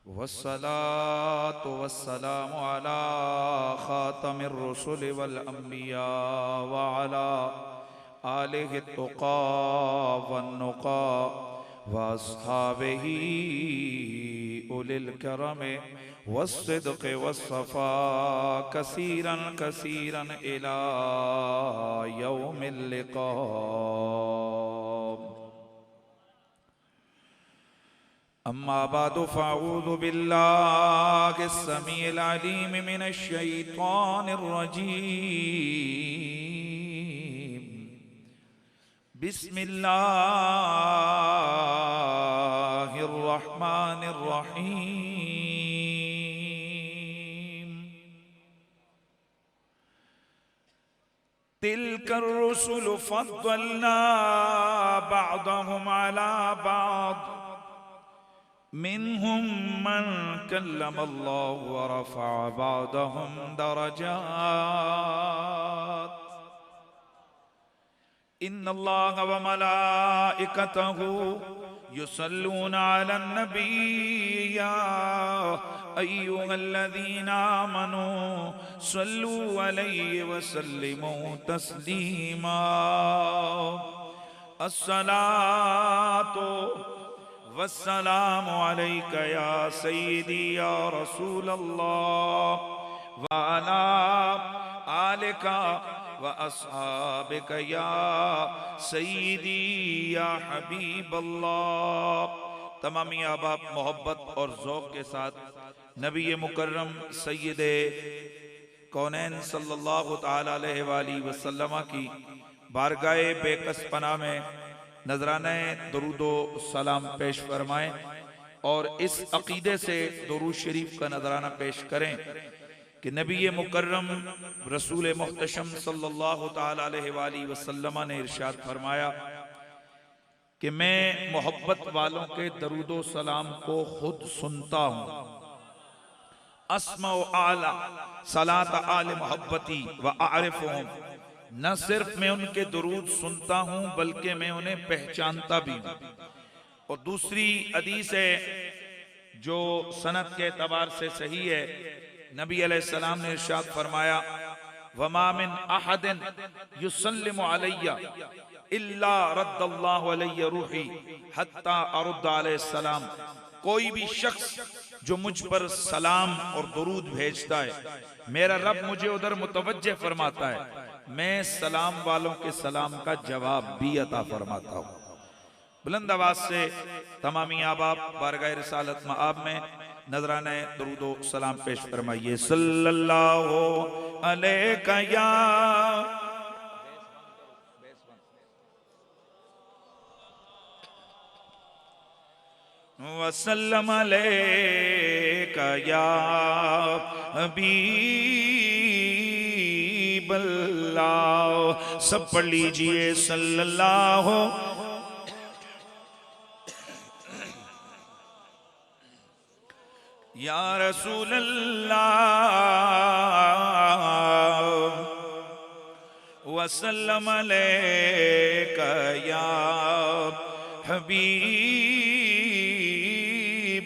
वस्सलातु वस्सलामु अला खातमिर रुसुल वल अंबिया व अला आलिहि तुक़ा वन नुक़ा व अस्हाबिही उलिल करम वस्सिद्क़ वस्सफ़ा कसीरन कसीरन इला यौमिल लिक़ा। अम्मा बादु फ़अऊज़ु बिल्लाहिस्समीइल अलीम मिनश शैतानिर रजीम। बिस्मिल्लाहिर रहमानिर रहीम। तिल्कर रुसुलु फ़द्दलना बअदहुम अला बअद मिनहुम मन कल्लमल्लाहु व रफ़अ बअदहुम दरजात। इन्नल्लाह व मलाइकतहु युसल्लूना अलन नबी या अय्युहल्लज़ीना आमनू सल्लू अलैहि व सल्लिमू तस्लीमा। अस्सलातु वस्सलामु अलैका या सय्यदी या रसूल अल्लाह व अला आलिका व अस्हाबिका या सय्यदी या हबीब अल्लाह। तमामी आबाब मोहब्बत और ज़ौक़ के साथ नबी मुकर्रम सय्यदे कौनैन सल्लल्लाहु तआला अलैहि वसल्लम की बारगाहे बेकस पनाह में नजराने दरूदो सलाम पेश फरमाएं और इस अकीदे से दरूद शरीफ का नजराना पेश करें कि नबी मुकर्रम रसूल मुहतशम सल्लल्लाहु तआला अलैहि वसल्लम ने इरशाद फरमाया कि मैं मोहब्बत वालों के दरूदो सलाम को खुद सुनता हूँ। अस्मा आला सलात आल मोहब्बती व आरिफुहुम। न सिर्फ मैं उनके दुरूद सुनता हूं बल्कि मैं उन्हें पहचानता भी हूं। और दूसरी हदीस है जो सनद के एतबार से सही है। नबी अलैहिस्सलाम ने इरशाद फरमाया वमा मिन अहदिन युसल्लिमु अलैया इल्ला रद्दल्लाहु अलैया रूही हत्ता अरुद्द अलैहिस्सलाम। कोई भी शख्स जो मुझ पर सलाम और दुरूद भेजता है मेरा रब मुझे उधर मुतवज्जे फरमाता है, मैं सलाम वालों के सलाम का जवाब भी अता फरमाता हूँ। बुलंद आवाज से तमामी आबाब बारगाह रिसालत मआब में नजराने दरूदो सलाम पेश फरमाइए। सल्लल्लाहु अलैका या वसल्लम अलैका या हबीब अल्लाह। सब पढ़ लीजिए सल्लल्लाहु या रसूल अल्लाह वसल्लम अलैका या हबीब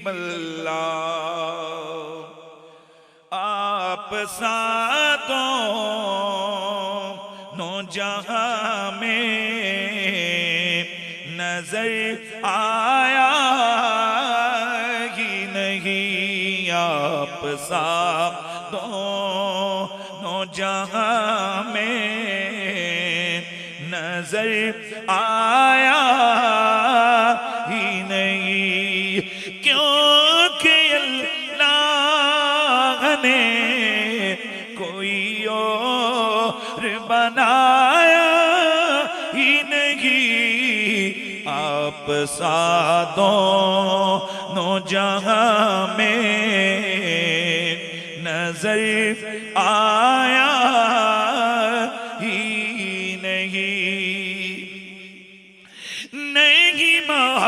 अल्लाह। आप सातों नो जहां में नजर आया ही नहीं। आप सातों नो जहां में नजर आया ही नहीं। क्योंकि अल्लाह ने कोई और बनाया ही नहीं। आप दोनों जहां में नजर आया ही नहीं। नहीं महबूब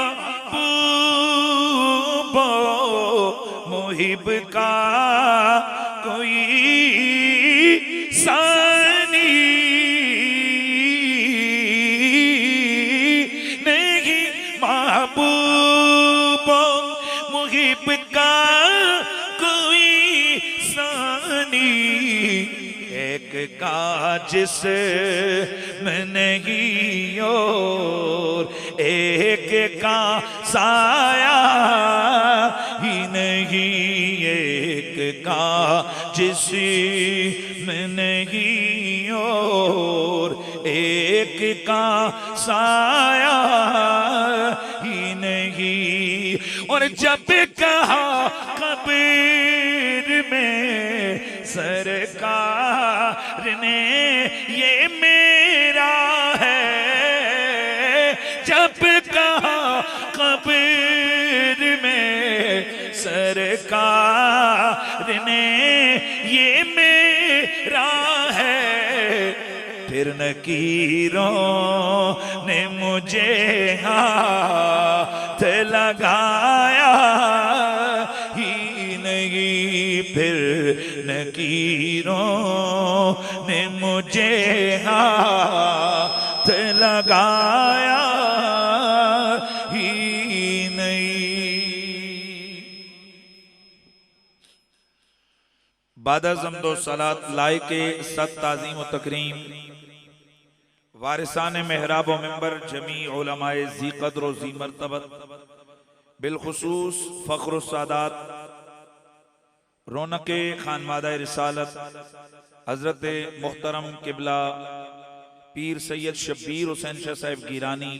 मुहिब का कोई सानी नहीं। महबूब मुहिब का का जिस्म नहीं और एक का साया ही नहीं, एक का जिस्म नहीं और एक का साया ही नहीं। और जब कहा कब्र में सरकार ने ये मेरा है, जब कहा कब्र में सरकार ने ये मेरा है, फिर नकीरों ने मुझे हाथ लगाया ही नहीं, फिर नकीरों ने मुझे हाथ लगाया ही नहीं। बादा ज़म्दो सलात लायके सत ताज़ीम व तकरीम वारिसान मेहराब व मिंबर जमी उलमाए ज़ी क़द्र व ज़ी मर्तबत बिलखुसूस फ़ख्र सादात रौनक खानवादा रिसालत हज़रत मुहतरम किबला पीर सैयद शब्बीर हुसैन शाह साहिब गिरानी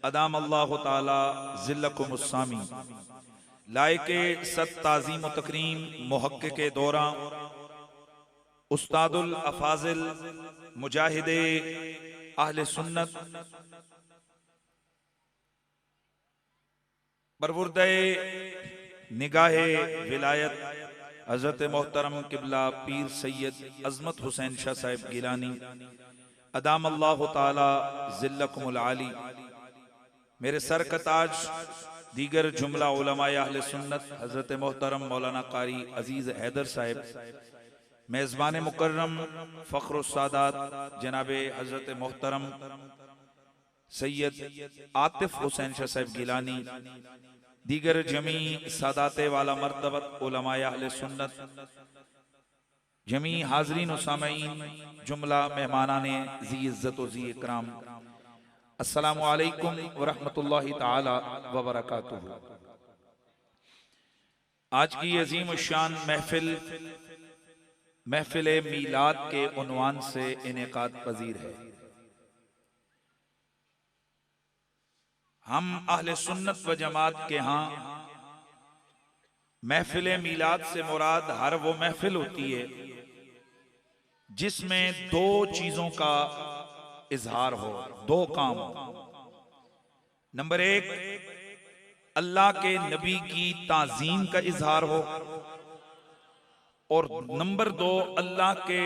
अदाम अल्लाह ताला ज़िल्लकुम उस्सामी लायके सत ताज़ीम व तकरीम मुहक्किक़े दौरा उस्तादुल अफाजिल मुजाहिदे अहले सुन्नत बरवुर्दे निगाहे विलायत हज़रत मोहतरम किबला पीर सैयद अज़मत हुसैन शाह साहिब गिलानी अदाम अल्लाह ताला ज़िल्लकुमुल आली, मेरे सर का ताज दीगर जुमला उलमाए अहले सुन्नत हज़रत मोहतरम मौलाना कारी अजीज़ हैदर साहिब, मेज़बान मुकर्रम फ़ख्र सादात जनाबे हज़रत मोहतरम सैयद आतिफ हुसैन शाह साहिब गिलानी, दीगर जमी सादाते वाला मर्तबत उलमाए अहले सुन्नत, जमी हाज़रीन व सामईन, जुमला मेहमानाने ज़ी इज़्ज़त व ज़ी इकराम, अस्सलामु अलैकुम व रहमतुल्लाहि ताला व बरकातुहू। आज की अजीम शान महफिल मीलाद के उन्वान से इनेकाद पजीर है। हम अहले सुन्नत व जमात के यहाँ महफिल मीलाद से मुराद हर वो महफिल होती है जिसमें दो चीजों का इजहार हो, दो काम। नंबर एक, अल्लाह के नबी की ताजीम का इजहार हो, और नंबर दो, अल्लाह के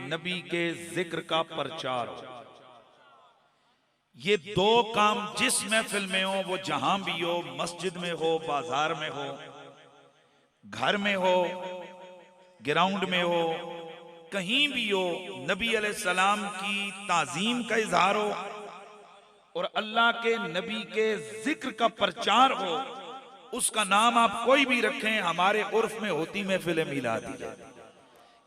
नबी के जिक्र का प्रचार हो। ये दो काम जिस महफिल में हो, वो जहां भी हो, मस्जिद में हो, बाजार में हो, घर में हो, ग्राउंड में हो, कहीं भी हो, नबी अलैहिस्सलाम की ताजीम का इजहार हो और अल्लाह के नबी के जिक्र का प्रचार हो। उसका नाम आप कोई भी रखें, हमारे उर्फ में होती महफिल मीलाद ही है।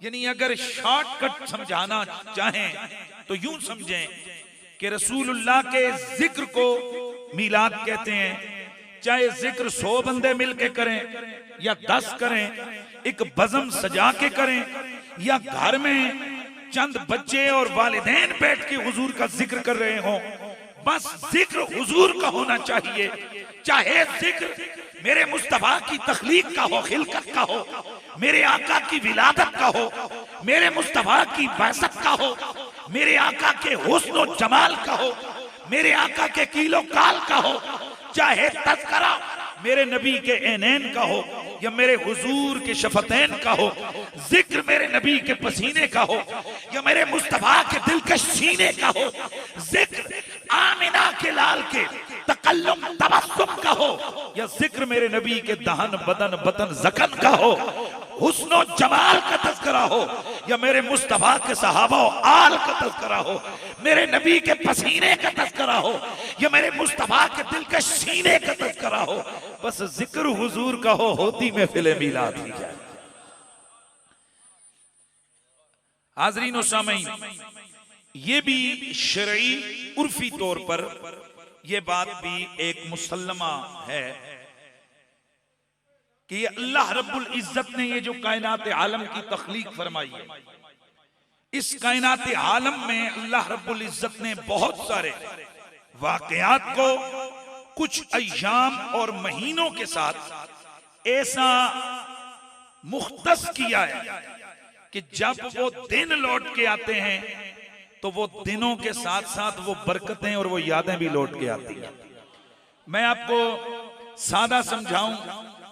यानी अगर शॉर्टकट समझाना चाहें तो यूं समझें कि रसूलुल्लाह के जिक्र को मीलाद कहते हैं। चाहे जिक्र 100 बंदे मिलके करें या 10 करें, एक बज़म सजा के करें, या घर में चंद बच्चे और वालिदैन बैठ के हुजूर का जिक्र कर रहे हों, बस जिक्र हुजूर का होना चाहिए। चाहे जिक्र मेरे मुस्तफा की तख्लीक का हो, खिलकत का हो, मेरे आका की विलादत का हो, मेरे मुस्तफा की बैसत का हो, मेरे आका के हुस्न और जमाल का हो, मेरे आका के कीलो काल का हो, चाहे तज़किरा मेरे नबी के ऐनैन का हो या मेरे हुजूर के शफतैन का हो, जिक्र मेरे नबी के पसीने का हो या मेरे मुस्तफा के दिलकश सीने का हो, जिक्र आमिना के लाल के तकल्लुम तबस्सुम का हो या जिक्र मेरे नबी के दहन बदन बतन जकन का हो, हुस्न जमाल का तज़किरा हो या मेरे मुस्तफा के सहाबा आल का तज़किरा हो, मेरे नबी के पसीने का तज़किरा हो या मेरे मुस्तफा के दिल के सीने का तज़किरा हो, बस जिक्र हुजूर का हो, होती महफिल मीलाद ही जाए। हाज़रीन व सामीन, ये भी शरई उर्फी तौर पर ये बात भी एक मुसल्लमा है कि अल्लाह रब्बुल इज्जत ने ये जो कायनात आलम की तख्लीक फरमाई है, इस कायनात आलम में अल्लाह रब्बुल इज्जत ने बहुत सारे वाकयात को कुछ अय्याम और महीनों के साथ ऐसा मुख्तस किया है कि जब वो दिन लौट के आते हैं तो वो दिनों के साथ साथ वो बरकतें और वो यादें भी लौट के आती हैं। मैं आपको सादा समझाऊं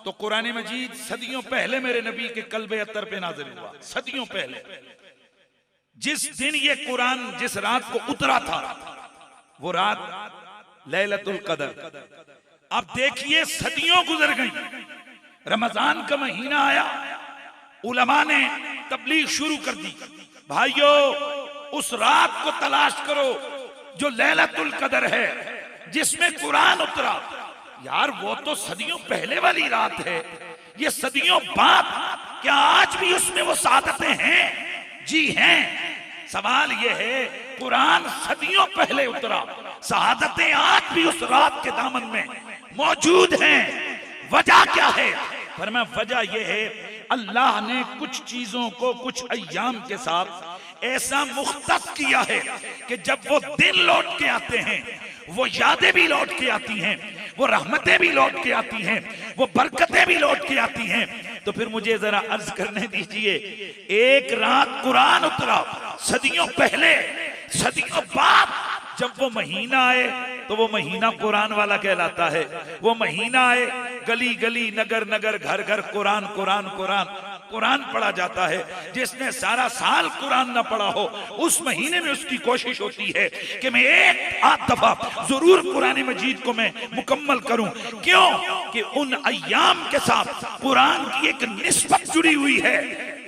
तो कुरान मजीद सदियों पहले मेरे नबी के कल्बे अतर पे नाज़िल हुआ। सदियों पहले जिस दिन ये कुरान जिस रात को उतरा था वो रात लैलतुल कदर। अब देखिए सदियों गुजर गई, रमजान का महीना आया, उलमा ने तबलीग शुरू कर दी, भाइयों उस रात को तलाश करो जो लैलतुल कदर है, जिसमें कुरान उतरा। यार वो तो सदियों पहले वाली रात है, ये सदियों बाद, क्या आज भी उसमें वो सादतें हैं? जी हैं। सवाल ये है, कुरान सदियों पहले उतरा, शहादतें आज भी उस रात के दामन में मौजूद हैं। वजह क्या है? फरमाया वजह यह है अल्लाह ने कुछ चीजों को कुछ अय्याम के साथ ऐसा मुख्तस किया है कि जब वो दिन लौट के आते हैं, वो यादें भी लौट के आती हैं, वो रहमतें भी लौट के आती हैं, वो बरकतें भी लौट के आती हैं। तो फिर मुझे जरा अर्ज करने दीजिए, एक रात कुरान उतरा सदियों पहले, सदियों बाद जब वो महीना आए तो वो महीना कुरान वाला कहलाता है। वो महीना आए, गली गली नगर नगर घर घर कुरान कुरान कुरान कुरान पढ़ा जाता है। जिसने सारा साल कुरान ना पढ़ा हो, उस महीने में उसकी कोशिश होती है कि मैं एक आध दफा जरूर कुरान मजीद को मैं मुकम्मल करूं। क्यों कि उन अय्याम के साथ कुरान की एक निस्बत जुड़ी हुई है।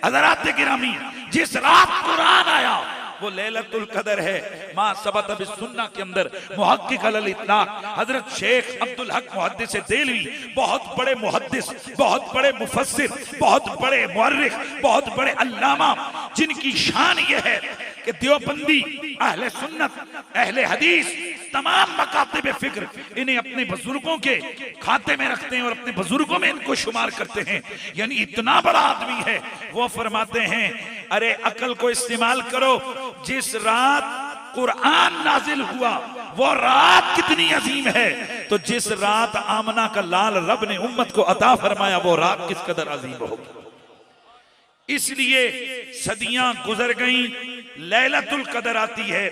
हज़रात गिरामी, जिस रात कुरान आया वो लैलतुल कदर है। मां सबत बिस सुन्ना के अंदर मुहक्किक अल इत्लाक हजरत शेख अब्दुल हक मुहद्दिस देलवी, बहुत बड़े मुहद्दिस, बहुत बड़े मुफस्सिर, बहुत बड़े मुअर्रिख, बहुत बड़े अल्लामा, जिनकी शान ये है कि देवबंदी, अहले सुन्नत, अहले हदीस, तमाम मकातिब फिक्र इन्हें अपने बुजुर्गों के खाते में रखते हैं और अपने बुजुर्गों में इनको शुमार करते हैं। यानी इतना बड़ा आदमी है। वो फरमाते हैं, अरे अकल को इस्तेमाल करो, जिस रात कुरान नाजिल हुआ वो रात कितनी अजीम है, तो जिस रात आमना का लाल रब ने उम्मत को अता फरमाया वो रात किस कदर अजीम होगी। इसलिए सदियां गुजर गईं, लैलतुल कदर आती है,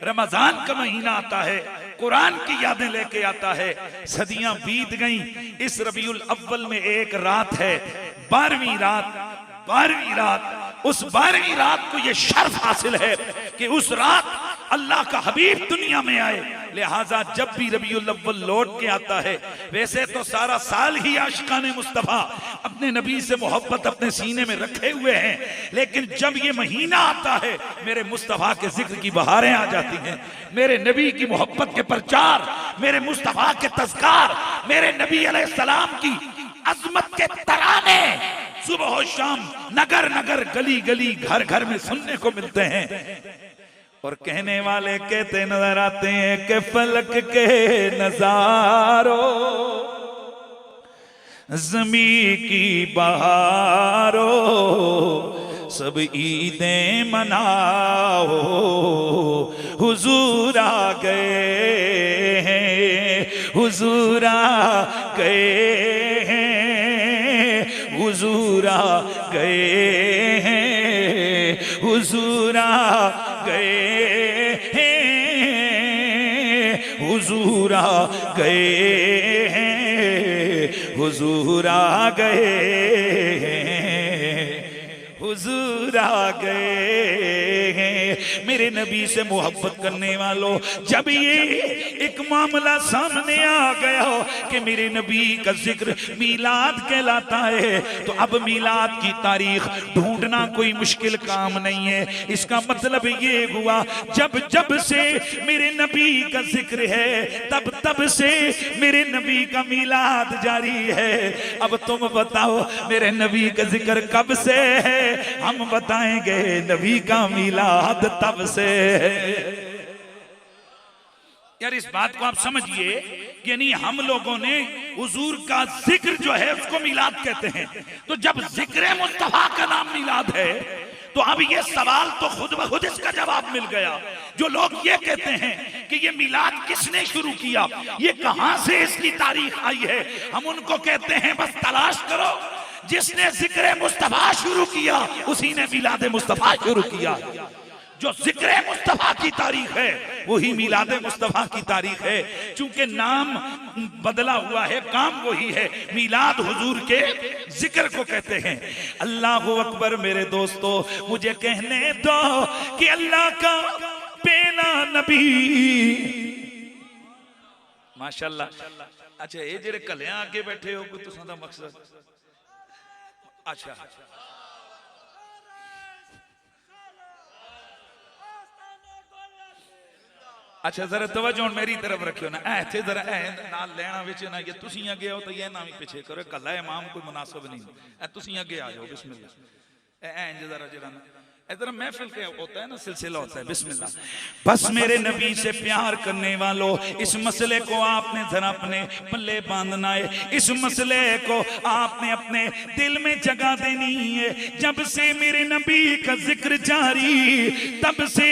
रमजान का महीना आता है, कुरान की यादें लेके आता है। सदियां बीत गईं, इस रबीउल अव्वल में एक रात है, 12वीं रात। 12वीं रात, उस 12वीं रात को ये शर्फ हासिल है कि उस रात अल्लाह का हबीब दुनिया में आए। लिहाजा जब भी रबीउल अव्वल लौट के आता है, वैसे तो सारा साल ही आशिकाने मुस्तफा अपने नबी से मोहब्बत अपने सीने में रखे हुए हैं, लेकिन जब ये महीना आता है मेरे मुस्तफा के जिक्र की बहारें आ जाती हैं। मेरे नबी की मोहब्बत के प्रचार, मेरे मुस्तफा के तज़कार, मेरे नबी अलैहिस्सलाम की अजमत के तराने सुबह शाम नगर नगर गली गली घर घर में सुनने को मिलते हैं। और कहने वाले कहते नजर आते हैं कि फलक के नजारों, ज़मीं की बहारों, सब ईदें मनाओ, हुजूर आ गए हैं, हुजूर आ गए हैं, हुजूर आ गए हैं, हुजूर आ गए हैं, हुजूर आ गए हैं, हुजूर आ गए हैं, हुजूर आ गए हैं। मेरे नबी से मोहब्बत करने वालों, जब ये एक मामला सामने आ गया हो कि मेरे नबी का जिक्र मीलाद कहलाता है, तो अब मीलाद की तारीख ढूंढना कोई मुश्किल काम नहीं है। इसका मतलब ये हुआ जब जब से मेरे नबी का जिक्र है, तब तब से मेरे नबी का मीलाद जारी है। अब तुम बताओ मेरे नबी का जिक्र कब से है? हम बताएंगे नबी का मीलाद तब से है। यार इस बात को आप समझिए, यानी हम लोगों ने हुजूर का जिक्र जो है उसको मीलाद कहते हैं। तो जब जिक्र मुस्तफा का नाम मीलाद है, तो अब ये सवाल तो खुद ब खुद इसका जवाब मिल गया। जो लोग ये कहते हैं कि ये मिलाद किसने शुरू किया, ये कहां से इसकी तारीख आई है, हम उनको कहते हैं बस तलाश करो, जिसने जिक्र मुस्तफा शुरू किया उसी ने मिलाद मुस्तफा शुरू किया। जो जिक्र मुस्तफा की तारीख है वही मिलाद मुस्तफा की तारीख है। चूंकि नाम बदला हुआ है, काम वही है। मिलाद हुजूर के जिक्र को कहते हैं। अल्लाह अकबर। मेरे दोस्तों, मुझे कहने दो कि अल्लाह का पहला नबी, माशाअल्लाह। अच्छा, ये जेरे कलियां आगे बैठे हो कोई तुसां दा मकसद? अच्छा, अच्छा जरा तवज्जो मेरी तरफ रखियो ना, ऐ जरा नाल लेना विच ना, ये तुसी आगे आओ तो ये ना भी पीछे करो, कल्ला इमाम कोई मुनासिब नहीं, ऐ तुसी आगे आ जाओ। बिस्मिल्लाह। ऐ जरा जरा इधर महफिल के होता है ना, सिलसिला होता है। बिस्मिल्लाह। बस मेरे नबी से प्यार करने वालों, इस मसले को आपने जरा अपने पल्ले बांधना है। इस मसले को आपने अपने दिल में जगह देनी है। जब से मेरे नबी का जिक्र जारी, तब से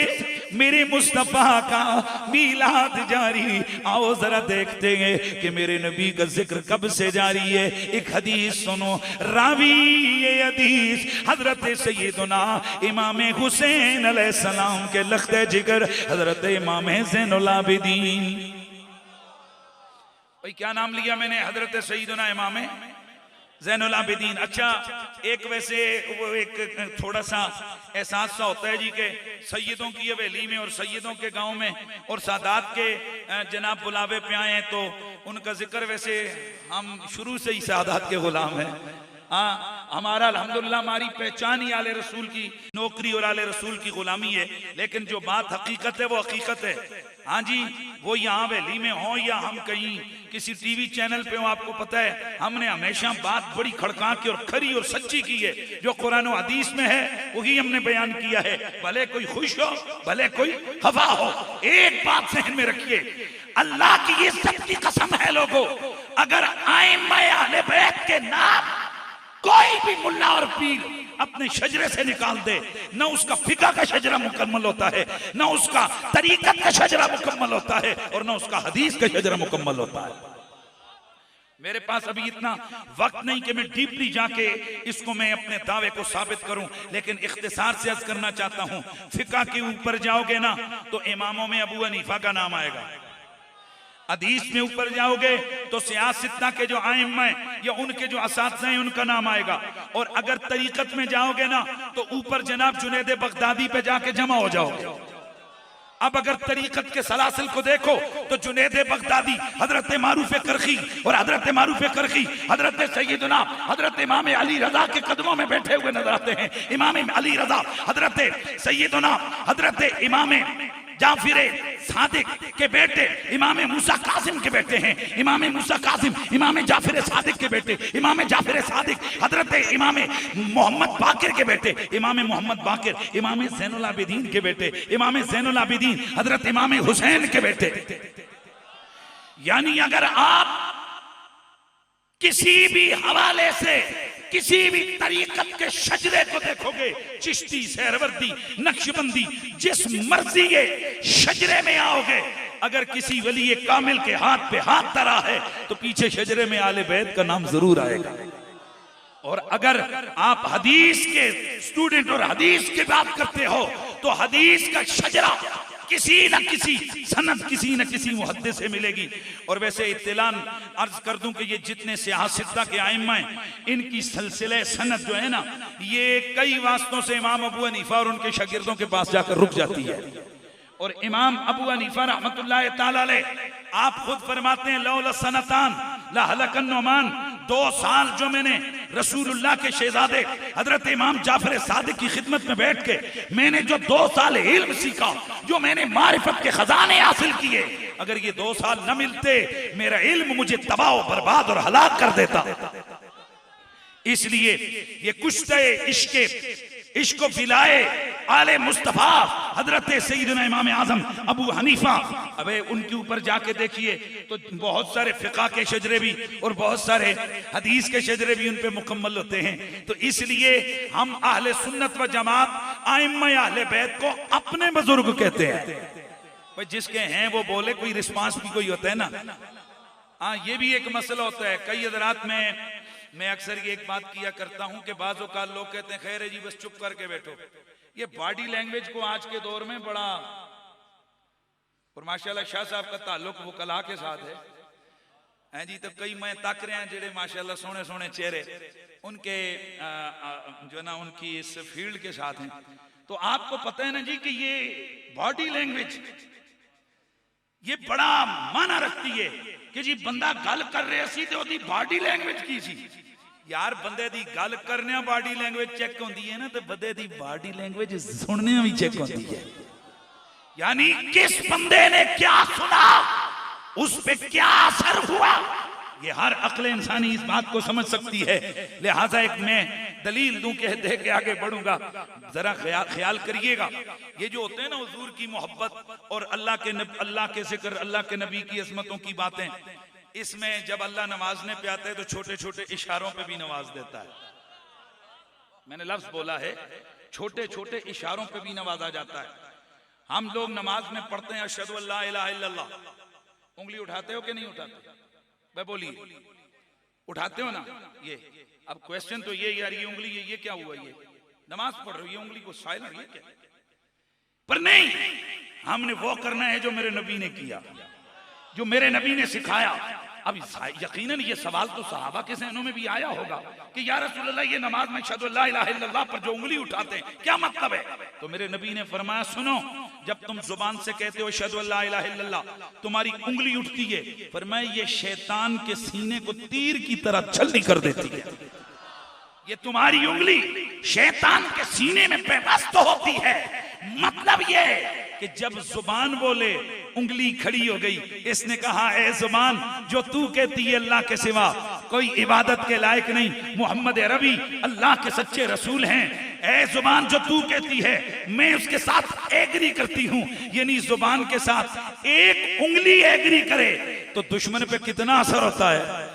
मेरे मुस्तफा का मीलाद जारी। आओ जरा देखते हैं कि मेरे नबी का जिक्र कब से जारी है। एक हदीस सुनो। रावी ये हदीस हजरत सैयदना इमाम हुसैन अलैहिस्सलाम के लख्ते जिगर हजरत इमाम ज़ैनुल आबिदीन। भाई क्या नाम लिया मैंने? हजरत सैयदना इमाम ज़ैनुल आबिदीन। अच्छा, एक वैसे वो एक थोड़ा सा एहसास सा होता है जी के सैयदों की हवेली में और सैयदों के गांव में और सादात के जनाब बुलावे पे आए हैं, तो उनका जिक्र वैसे हम शुरू से ही सादात के गुलाम हैं। हाँ, हमारा अल्हम्दुलिल्लाह हमारी पहचान ही आले रसूल की नौकरी और आले रसूल की गुलामी है। लेकिन जो बात हकीकत है वो हकीकत है। हाँ जी, वो यहाँ हवेली में हो या हम कहीं किसी टीवी चैनल पे हो, आपको पता है हमने हमेशा बात बड़ी खड़का के और खरी और सच्ची की है। जो कुरान और हदीस में है वही हमने बयान किया है, भले कोई खुश हो भले कोई खफा हो। एक बात ज़हन में रखिए, अल्लाह की इज्जत की कसम है लोगों, अगर आइम्मा अहले बैत के नाम कोई भी मुल्ला और पीर अपने शजरे से निकाल दे, न उसका फिका का शजरा मुकम्मल होता है, न उसका तरीकत का शजरा मुकम्मल होता है, और न उसका हदीस का शजरा मुकम्मल होता है। मेरे पास अभी इतना वक्त नहीं कि मैं डीपली जाके इसको मैं अपने दावे को साबित करूं, लेकिन इख्तिसार से अर्ज करना चाहता हूं। फिका के ऊपर जाओगे ना तो इमामों में अबू हनीफा का नाम आएगा। हदीस में ऊपर जाओगे तो सियासत के जो आइम्मा या उनके जो असातिज़ा हैं उनका नाम आएगा। और अगर तरीकत में जाओगे ना तो ऊपर जनाब जुनैद बगदादी पे जाके जमा हो जाओगे। अब अगर तरीकत के सलासिल को देखो तो जुनैद बगदादी, हजरत मारूफ करखी और हजरत मारूफ करखी हजरत सैयदना हजरत इमाम अली रजा के कदमों में बैठे हुए नजर आते हैं। इमाम अली रजा हजरत सैयदना हजरत इमाम जाफिर सादिक के बेटे इमाम मूसा कासिम के बेटे हैं। इमाम मूसा कासिम इमाम जाफिर सादिक के बेटे, इमाम जाफिर सादिक हजरत इमाम मोहम्मद बाकिर के बेटे, इमाम मोहम्मद बाकिर इमाम ज़ैनुल आबिदीन के बेटे, इमाम ज़ैनुल आबिदीन हजरत इमाम हुसैन के बेटे। यानी अगर आप किसी भी हवाले से किसी भी तरीकत के शजरे को देखोगे, चिश्ती, सहरवर्दी, नक्शबंदी, जिस मर्जी के शजरे में आओगे, अगर किसी वली कामिल के हाथ पे हाथ धरा है तो पीछे शजरे में आले बैत का नाम जरूर आएगा। और अगर आप हदीस के स्टूडेंट और हदीस की बात करते हो तो हदीस का शजरा किसी न किसी सनद किसी न किसी मुहद्दिस से मिलेगी। और वैसे इत्तिलान अर्ज कर दूं कि ये जितने सियासत के आइम्मा हैं, इनकी सिलसिले सनद जो है ना, ये कई वास्तों से इमाम अबू हनीफा और उनके शागिर्दों के पास जाकर रुक जाती है। और इमाम अबू हनीफा रहमतुल्लाह ताला अलैह आप खुद फरमाते हैं, लौला सनतान ला हलकन नुमान, 2 साल जो मैंने रसूलुल्लाह के शहजादे हजरत इमाम जाफर सादिक की खिदमत में बैठ के मैंने जो 2 साल इल्म सीखा, जो मैंने मारिफत के खजाने हासिल किए, अगर ये 2 साल न मिलते मेरा इल्म मुझे तबाह बर्बाद और हलाक कर देता। इसलिए ये कुश्ते इश्क फिलाए आले मुस्तफा हजरत सैयदना इमाम आजम अबू हनीफा, अबे उनके ऊपर जाके देखिए तो बहुत सारे फिक़ा के शजरे भी और बहुत सारे हदीस के शजरे भी उन पे मुकम्मल होते हैं। तो इसलिए हम अहले सुन्नत व जमात आइम्मा अहले बैत को अपने बुजुर्ग कहते हैं। भाई जिसके हैं वो बोले, कोई रिस्पांस भी कोई होता है ना। हाँ, ये भी एक मसला होता है। कई हज़रात में मैं अक्सर ये एक बात किया करता हूं कि बाज़ औक़ात लोग कहते हैं खैर है जी बस चुप करके बैठो। ये बॉडी लैंग्वेज को आज के दौर में बड़ा, और माशाल्लाह शाह साहब का ताल्लुक वो कला के साथ है जी। तो कई मैं तक रहे हैं जेड़े माशाल्लाह सोने सोने चेहरे उनके जो ना उनकी इस फील्ड के साथ हैं। तो आपको पता है ना जी कि ये बॉडी लैंग्वेज ये बड़ा माना रखती है कि जी बंदा गल कर रहा सी ते ओदी बॉडी लैंग्वेज की सी। यार बंदे दी गल करने बॉडी लैंग्वेज चेक होती है ना, तो बंदे दी बॉडी लैंग्वेज सुनने भी चेक होती है। यानी किस बंदे ने क्या सुना, उस पे क्या असर हुआ, ये हर अक्ल इंसानी इस बात को समझ सकती है। लिहाजा एक मैं दलील दूं के दे के आगे बढ़ूंगा, जरा ख्याल करिएगा। ये जो होते हैं ना हुजूर की मोहब्बत और अल्लाह के जिक्र, अल्लाह के नबी की अजमतों की बातें, इसमें जब अल्लाह नवाजने पे आता है तो छोटे छोटे इशारों पे भी नवाज देता है। मैंने लफ्ज बोला है, छोटे छोटे इशारों पे भी नवाजा जाता है। हम लोग नमाज में पढ़ते हैं अशहदु अल्ला इलाहा इल्लल्लाह, उंगली उठाते हो कि नहीं उठाते? मैं बोलिए, उठाते हो ना? ये अब क्वेश्चन तो ये यार, ये उंगली ये क्या हुआ? ये नमाज पढ़ रही है, उंगली को साइलेंट ये क्या? पर नहीं, हमने वो करना है जो मेरे नबी ने किया, जो मेरे नबी ने सिखाया। अब यकीनन ये सवाल तो सहाबा के ज़हनों में भी आया होगा कि या रसूल अल्लाह, ये नमाज में अशहदु अल्ला इलाहा इल्लल्लाह पर जो उंगली उठाते हैं क्या मतलब है? तो मेरे नबी ने फरमाया, सुनो, जब तुम जुबान से कहते हो अशहदु अल्ला इलाहा इल्लल्लाह, तुम्हारी उंगली उठती है, फरमाया ये शैतान के सीने को तीर की तरह छलनी कर देती है। ये तुम्हारी उंगली शैतान के सीने में पेवस्त होती है। मतलब ये कि जब जुबान बोले उंगली खड़ी हो गई। इसने कहा, ए जुबान, जो तू कहती है अल्लाह के सिवा कोई इबादत के लायक नहीं, मोहम्मद अरबी अल्लाह के सच्चे रसूल हैं, ए जुबान जो तू कहती है मैं उसके साथ एग्री करती हूँ। यानी जुबान के साथ एक उंगली एग्री करे तो दुश्मन पे कितना असर होता है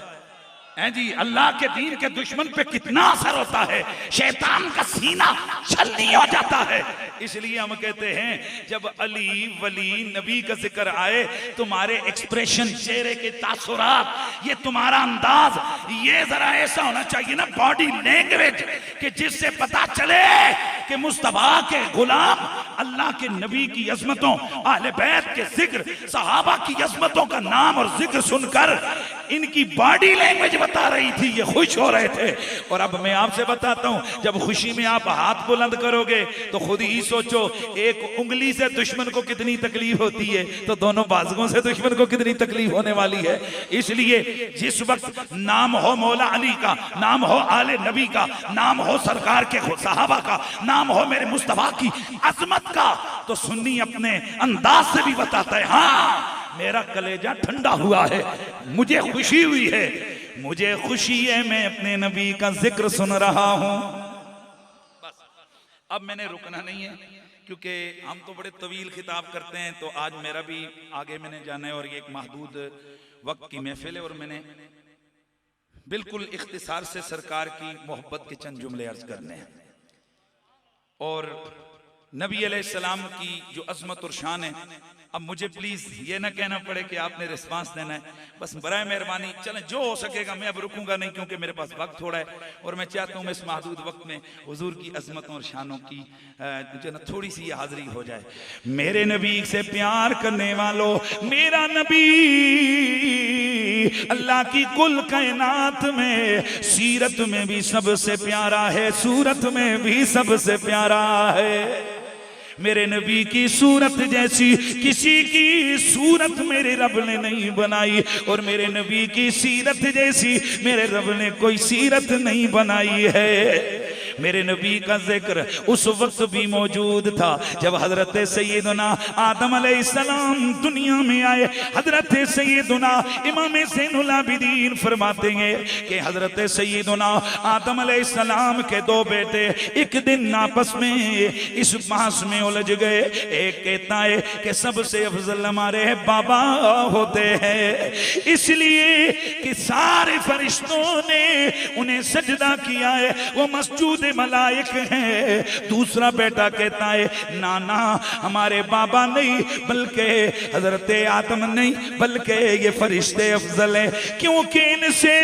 जी, अल्लाह के दीन के दुश्मन पे कितना असर होता है, शैतान का सीना छलनी हो जाता है। इसलिए हम कहते हैं जब अली वली नबी का जिक्र आए, तुम्हारे एक्सप्रेशन, चेहरे के तासुरात, ये तुम्हारा अंदाज, ये जरा ऐसा होना चाहिए ना बॉडी लैंग्वेज, कि जिससे पता चले कि मुस्तफा के गुलाम अल्लाह के नबी की अजमतों, अहले बैत के जिक्र, सहाबा की अजमतों का नाम और जिक्र सुनकर इनकी बॉडी लैंग्वेज बता रही थी, ये खुश हो रहे थे। और अब मैं आपसे बताता हूं, जब खुशी में आप हाथ बुलंद करोगे तो खुद ही सोचो, एक उंगली से दुश्मन को कितनी तकलीफ होती है, तो दोनों बाजुओं से दुश्मन को कितनी तकलीफ होने वाली है। इसलिए जिस वक्त नाम हो मौला अली का, नाम हो आले नबी का, नाम हो सरकार के सहाबा का, नाम हो मेरे मुस्तफा की अजमत का, तो सुन्नी अपने अंदाज से भी बताता है, हाँ मेरा कलेजा ठंडा हुआ है, मुझे खुशी हुई है, मुझे खुशी है, मैं अपने नबी का जिक्र सुन रहा हूं। बस अब मैंने रुकना नहीं है, क्योंकि हम तो बड़े तवील खिताब करते हैं, तो आज मेरा भी आगे मैंने जाना है और ये एक महदूद वक्त की महफिल है, और मैंने बिल्कुल इख्तिसार से सरकार की मोहब्बत के चंद जुमले अर्ज करने हैं। और नबी अलैहिस्सलाम की जो अजमत और शान है अब मुझे प्लीज ये ना कहना पड़े कि आपने रिस्पांस देना है, बस बराए मेहरबानी चलें जो हो सकेगा। मैं अब रुकूंगा नहीं क्योंकि मेरे पास वक्त थोड़ा है और मैं चाहता हूँ मैं इस महदूद वक्त में हुजूर की अजमतों और शानों की जो ना थोड़ी सी हाजिरी हो जाए। मेरे नबी से प्यार करने वालों, मेरा नबी अल्लाह की कुल कायनात में सीरत में भी सबसे प्यारा है, सूरत में भी सबसे प्यारा है। मेरे नबी की सूरत जैसी किसी की सूरत मेरे रब ने नहीं बनाई और मेरे नबी की सीरत जैसी मेरे रब ने कोई सीरत नहीं बनाई है। मेरे नबी का जिक्र उस वक्त भी मौजूद था जब हजरत सैयदना आदम अलैहिस्सलाम दुनिया में आए। हजरत सैयदना इमाम ज़ैनुल आबिदीन फरमाते हैं कि हजरत सैयदना आदम अलैहिस्सलाम के दो बेटे एक दिन आपस में इस बास में उलझ गए। एक कहता है कि सबसे अफजल हमारे बाबा होते हैं इसलिए कि सारे फरिश्तों ने उन्हें सजदा किया है, वो मस्जूद मलाइक हैं। दूसरा बेटा कहता है नाना हमारे बाबा नहीं बल्कि हजरत आदम नहीं बल्कि ये फरिश्ते अफजल है, क्योंकि इनसे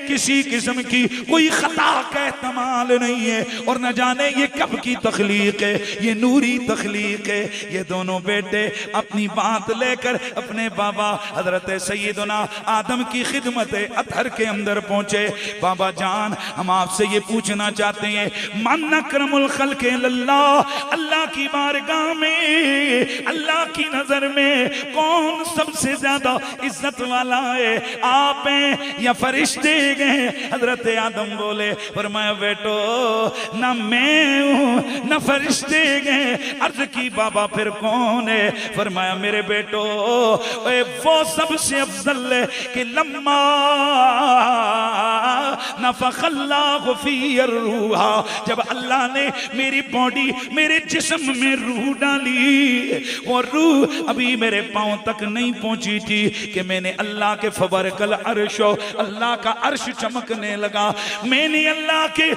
किसी किस्म की कोई खता का एहतमाल नहीं है और न जाने ये कब की तख्लीक है, ये नूरी तख्लीक है। ये दोनों बेटे अपनी बात लेकर अपने बाबा हजरत सैयदना आदम की खिदमत अतहर के अंदर पहुंचे। बाबा जान हम आपसे ये पूछना चाहते हैं मन अकरमुल खल्क अल्लाह, अल्लाह की बारगाह में अल्लाह की नजर में कौन सबसे ज्यादा इज्जत वाला है, आप हैं या फरिश्ते हैं? हजरत आदम बोले फरमाया बेटो ना मैं हूं ना फरिश्ते हैं। अर्ज की बाबा फिर कौन है? फरमाया मेरे बेटो वो सबसे अफजल है कि लम्मा नफ़ख़ल्लाहु फ़ीहि रूहा, जब अल्लाह ने मेरी बॉडी मेरे जिस्म में रूह डाली, वो रूह अभी मेरे पांव तक नहीं पहुंची थी कि मैंने अल्लाह के फबरकल अर्श, अल्लाह का अर्श चमकने लगा। मैंने अल्लाह के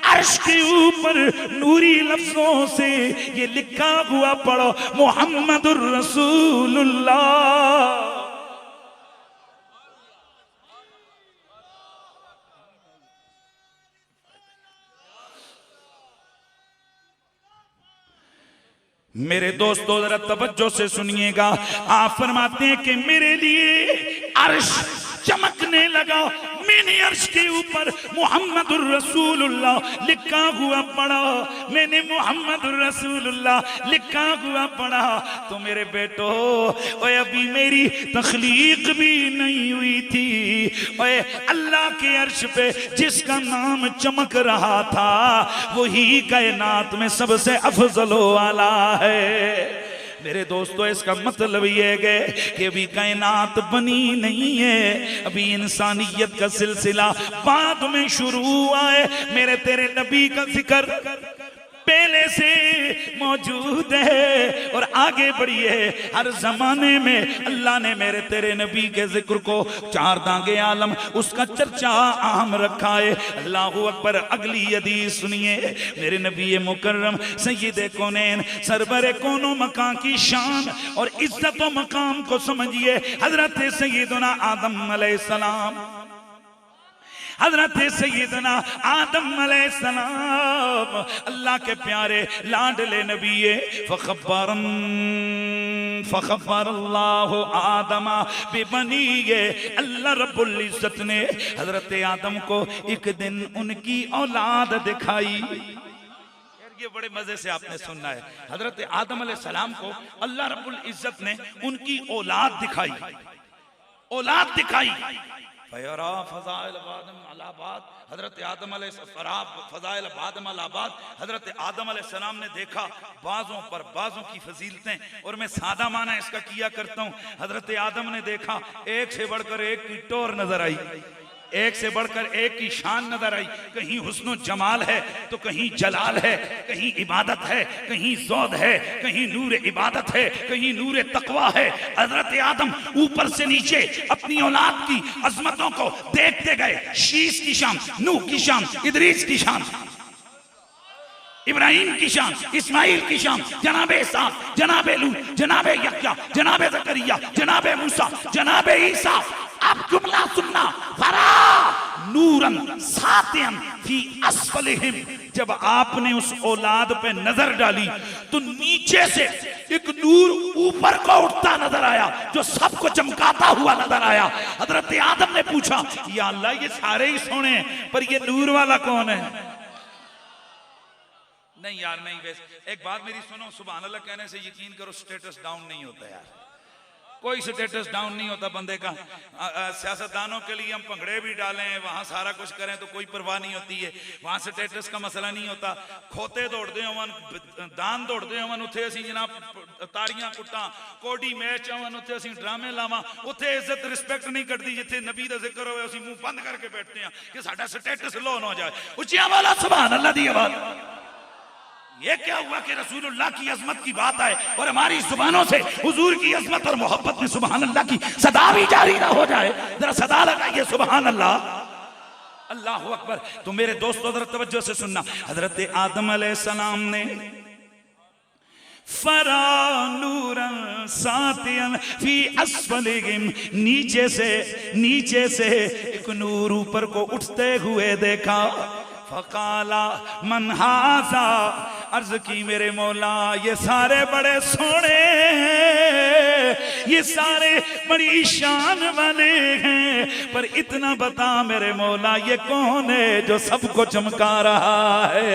अर्श के ऊपर नूरी लफ्जों से ये लिखा हुआ पढ़ो मुहम्मदुर रसूलुल्लाह। मेरे दोस्तों जरा तवज्जो से सुनिएगा। आप फरमाते हैं कि मेरे लिए अर्श चमकने लगा, मैंने अर्श के ऊपर मुहम्मदुर रसूलुल्लाह लिखा हुआ पढ़ा, मैंने मुहम्मदुर रसूलुल्लाह लिखा हुआ पढ़ा। तो मेरे बेटो ओए अभी मेरी तख्लीक भी नहीं हुई थी, ओए अल्लाह के अर्श पे जिसका नाम चमक रहा था वही कायनात में सबसे अफजल वाला है। मेरे दोस्तों इसका मतलब ये है कि अभी कायनात बनी नहीं है, अभी इंसानियत का सिलसिला बाद में शुरू हुआ है। मेरे तेरे नबी का जिक्र पहले से मौजूद है और आगे बढ़िए। हर जमाने में अल्लाह ने मेरे तेरे नबी के जिक्र को चार दांगे आलम उसका चर्चा आम रखा है। अल्लाहू अकबर। अगली हदीस सुनिए। मेरे नबी मुकर्रम सय्यद कौनैन सरवर कोनो मकान की शान और इज्जत व मकाम को समझिए। हजरत सय्यदना आदम अलैहिस्सलाम, हजरत सैयदना आदम अलैहिस्सलाम अल्लाह के प्यारे लाडले नबी फ़ख़ब्बरल्लाहु आदम बिबनीये। अल्लाह रब्बुल इज्जत ने हजरत आदम को एक दिन उनकी औलाद दिखाई। ये बड़े मजे से आपने सुनना है। हजरत आदम अलैहिस्सलाम को अल्लाह रब्बुल इज्जत ने उनकी औलाद दिखाई, औलाद दिखाई। हजरत आदम हजरत आदम अलैहिस्सलाम ने देखा बाजों पर बाजों की फजीलतें, और मैं सादा माना इसका किया करता हूँ। हजरत आदम ने देखा एक से बढ़कर एक की टोर नजर आई, एक से बढ़कर एक की शान नजर आई। कहीं हुस्नो जमाल है तो कहीं जलाल है, कहीं इबादत है कहीं ज़ौद है, कहीं नूर इबादत है कहीं नूर तकवा है। हजरत आदम ऊपर से नीचे अपनी औलाद की अजमतों को देखते गए। शीश की शान, नूह की शान, इदरीस की शान, इब्राहिम की शान, इस्माइल की शान, जनाबे इसाक, जनाबे लूत, जनाबे यहया, जनाबे जकरिया, जनाबे मूसा, जनाबे ईसा। अब जुमला सुनना, फरा नूरन सातियन फी अस्फलिहिम। जब आपने उस औलाद पे नजर डाली तो नीचे से एक नूर ऊपर को उठता नजर आया जो सबको चमकाता हुआ नजर आया। हजरत आदम ने पूछा, या अल्लाह ये सारे ही सोने हैं, पर ये नूर वाला कौन है? नहीं यार नहीं, वैसे एक बात मेरी सुनो, सुभान अल्लाह कहने से यकीन करो स्टेटस डाउन नहीं होता यार, कोई स्टेटस डाउन नहीं होता बंदे का। सियासतदानों के लिए हम भंगड़े भी डालें, वहां सारा कुछ करें तो कोई परवाह नहीं होती है, वहां स्टेटस का मसला नहीं होता। खोते दौड़ते होवन, दान दौड़ते होवन, उत्थे असीं जनाब ताड़ियां कुट्टां, कोडी मैच होवन, उत्थे असीं ड्रामे लावां, उत्थे इज्जत रिस्पेक्ट नहीं करती। जिथे नबी दा जिक्र होवे असीं मुंह बंद करके बैठते हैं कि साडा स्टेटस लो ना हो जाए। उच्चियां वाला सुभान अल्लाह दी आवाज। ये क्या हुआ कि रसूलुल्लाह की अजमत की बात आए और हमारी जुबानों से हुजूर की अजमत और मोहब्बत में सुभान अल्लाह की सदा भी जारी ना हो जाए। जरा सदा लगाइए सुभान अल्लाह, अल्लाह अकबर। तो मेरे दोस्तों जरा तवज्जो से सुनना, हजरत आदम अलैहिस्सलाम ने फरा नूरन सातियन फी अस्फलिहिम, नीचे से एक नूर ऊपर को उठते हुए देखा। फकाला मन हाजा, अर्ज की मेरे मौला ये सारे बड़े सोने हैं, ये सारे बड़ी शान वाले हैं, पर इतना बता मेरे मौला ये कौन है जो सबको चमका रहा है?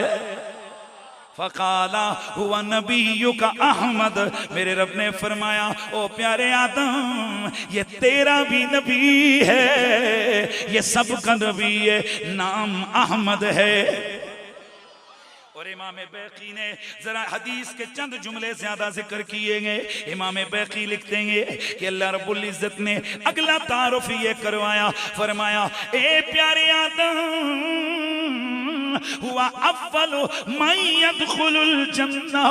फकाला हुआ नबीयु का अहमद, मेरे रब ने फरमाया ओ प्यारे आदम ये तेरा भी नबी है, ये सबका नबी है, नाम अहमद है। और इमाम बैकी ने जरा हदीस के चंद जुमले ज्यादा जिक्र किए गए। इमाम बैकी लिखते हैं कि अल्लाह रब्बुल इज्जत ने अगला तारुफ ये करवाया, फरमाया ए प्यारे आदम हुआ अव्वलु मन यदखुलुल जन्ना,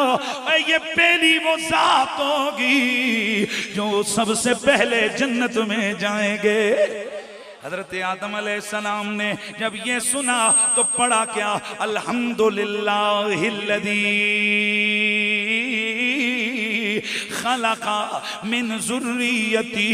ये पहली वो जात होगी जो सबसे पहले जन्नत में जाएंगे। हजरत आदम अलैहिस्सलाम ने जब ये सुना तो पढ़ा क्या, अल्हम्दुलिल्लाहिल्लज़ी खलक़ा मिन ज़ुर्रियती